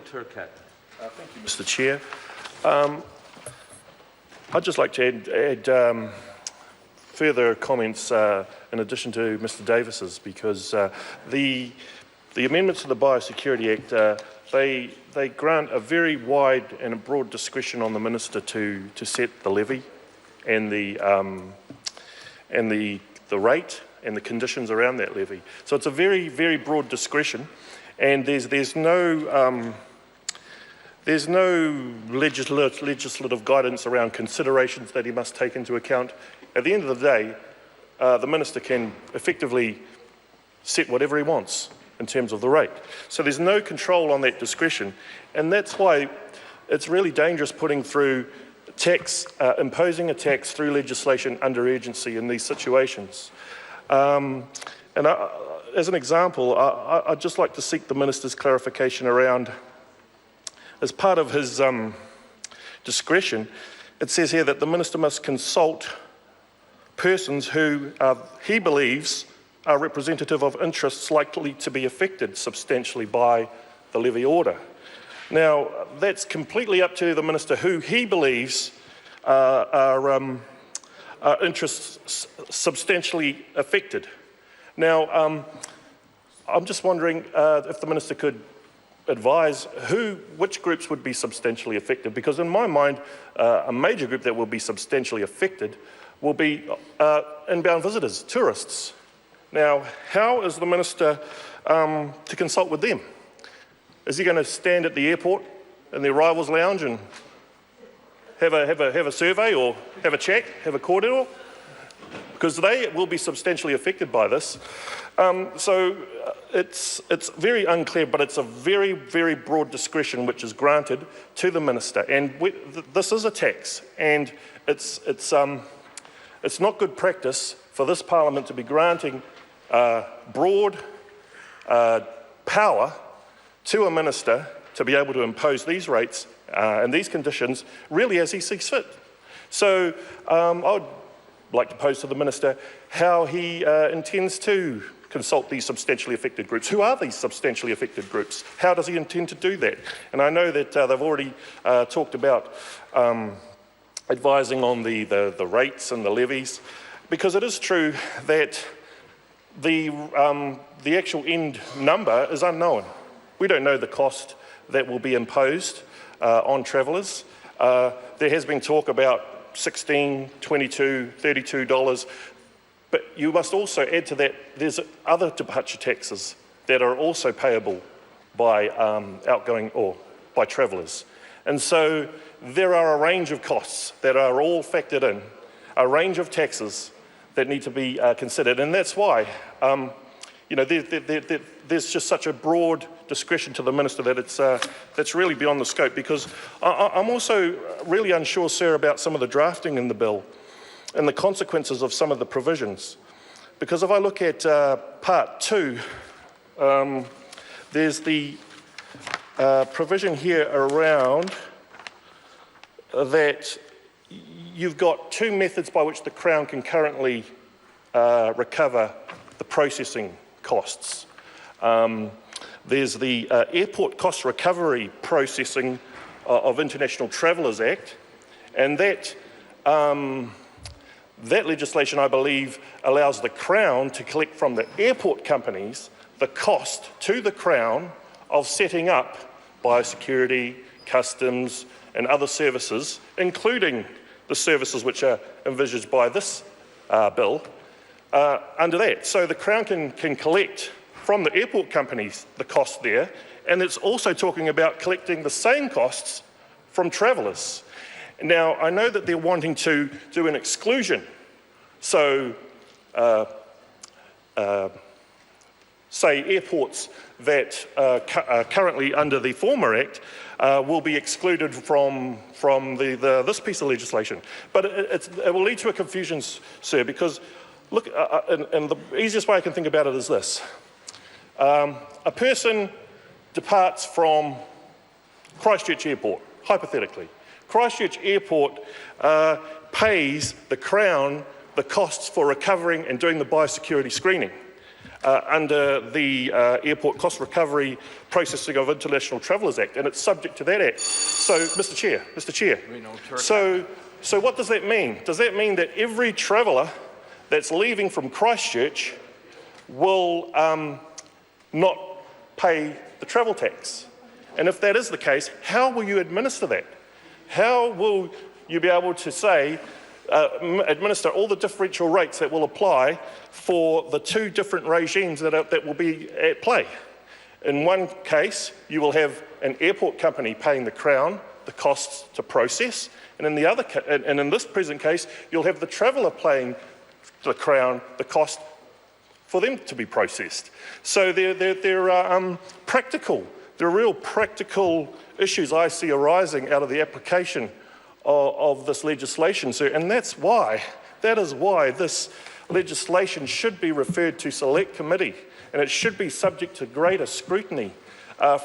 Turcat. Thank you, Mr. Chair. I'd just like to add further comments in addition to Mr. Davis's, because the amendments to the Biosecurity Act, they grant a very wide and a broad discretion on the minister to set the levy and the rate and the conditions around that levy. So it's a very, very broad discretion, and there's no legislative guidance around considerations that he must take into account. At the end of the day, the minister can effectively set whatever he wants in terms of the rate. So there's no control on that discretion, and that's why it's really dangerous putting through tax, imposing a tax through legislation under urgency in these situations. As an example, I'd just like to seek the minister's clarification around, as part of his discretion, it says here that the minister must consult persons who he believes are representative of interests likely to be affected substantially by the levy order. Now, that's completely up to the minister who he believes are interests substantially affected. Now, I'm just wondering if the minister could advise which groups would be substantially affected, because in my mind, a major group that will be substantially affected will be inbound visitors, tourists. Now, how is the minister to consult with them? Is he going to stand at the airport in the arrivals lounge and have a survey or have a chat, have a cordial? Because they will be substantially affected by this. So it's very unclear, but it's a very, very broad discretion which is granted to the minister. And this is a tax, and it's not good practice for this parliament to be granting broad power to a minister to be able to impose these rates and these conditions really as he sees fit. So I would like to pose to the minister how he intends to consult these substantially affected groups. Who are these substantially affected groups? How does he intend to do that? And I know that they've already talked about advising on the rates and the levies, because it is true that the actual end number is unknown. We don't know the cost that will be imposed on travellers. There has been talk about $16, $22, $32, but you must also add to that there's other departure taxes that are also payable by outgoing or by travellers. And so there are a range of costs that are all factored in, a range of taxes that need to be considered, and that's why there's just such a broad discretion to the minister that that's really beyond the scope. Because I'm also really unsure, sir, about some of the drafting in the bill and the consequences of some of the provisions. Because if I look at Part 2, there's the provision here around that you've got two methods by which the Crown can currently recover the processing costs. There's the Airport Cost Recovery Processing of International Travellers Act, and that legislation, I believe, allows the Crown to collect from the airport companies the cost to the Crown of setting up biosecurity, customs, and other services, including the services which are envisaged by this bill, under that. So the Crown can collect from the airport companies the cost there, and it's also talking about collecting the same costs from travellers. Now, I know that they're wanting to do an exclusion. So, say airports that are currently under the former Act will be excluded from this piece of legislation. But it will lead to a confusion, sir, because look, and the easiest way I can think about it is this. A person departs from Christchurch Airport, hypothetically. Christchurch Airport pays the Crown the costs for recovering and doing the biosecurity screening. under the Airport Cost Recovery Processing of International Travellers Act, and it's subject to that Act. So, Mr Chair, so what does that mean? Does that mean that every traveller that's leaving from Christchurch will not pay the travel tax? And if that is the case, how will you administer that? How will you be able to say, administer all the differential rates that will apply for the two different regimes that will be at play? In one case, you will have an airport company paying the Crown the costs to process, and in this present case, you'll have the traveller paying the Crown the cost for them to be processed. So there are real practical issues I see arising out of the application of this legislation, sir, and that is why this legislation should be referred to select committee, and it should be subject to greater scrutiny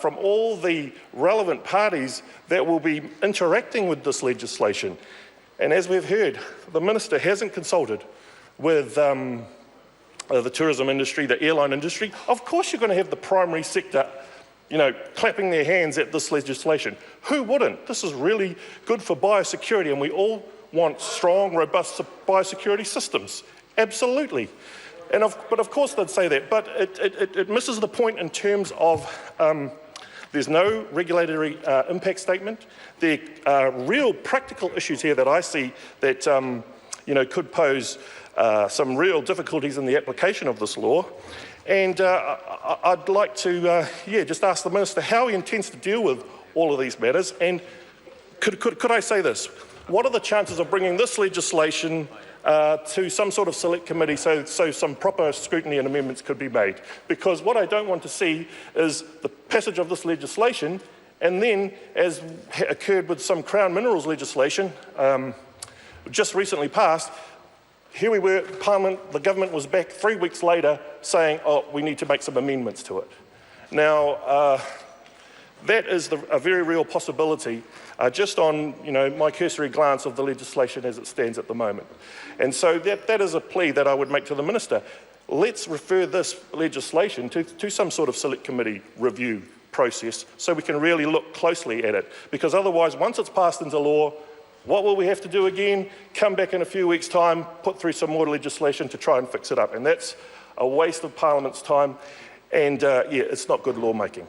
from all the relevant parties that will be interacting with this legislation. And as we've heard, the Minister hasn't consulted with the tourism industry, the airline industry. Of course you're going to have the primary sector, clapping their hands at this legislation. Who wouldn't? This is really good for biosecurity, and we all want strong, robust biosecurity systems. Absolutely. But of course they'd say that, but it misses the point in terms of there's no regulatory impact statement. There are real practical issues here that I see that could pose some real difficulties in the application of this law. And I'd like to just ask the Minister how he intends to deal with all of these matters. And could I say this? What are the chances of bringing this legislation to some sort of select committee so some proper scrutiny and amendments could be made? Because what I don't want to see is the passage of this legislation, and then, as occurred with some Crown Minerals legislation just recently passed, here we were, Parliament, the government was back 3 weeks later saying, oh, we need to make some amendments to it. Now, that is a very real possibility just on my cursory glance of the legislation as it stands at the moment. And so that is a plea that I would make to the Minister. Let's refer this legislation to some sort of select committee review process so we can really look closely at it. Because otherwise, once it's passed into law, what will we have to do again? Come back in a few weeks' time, put through some more legislation to try and fix it up. And that's a waste of Parliament's time. And it's not good lawmaking.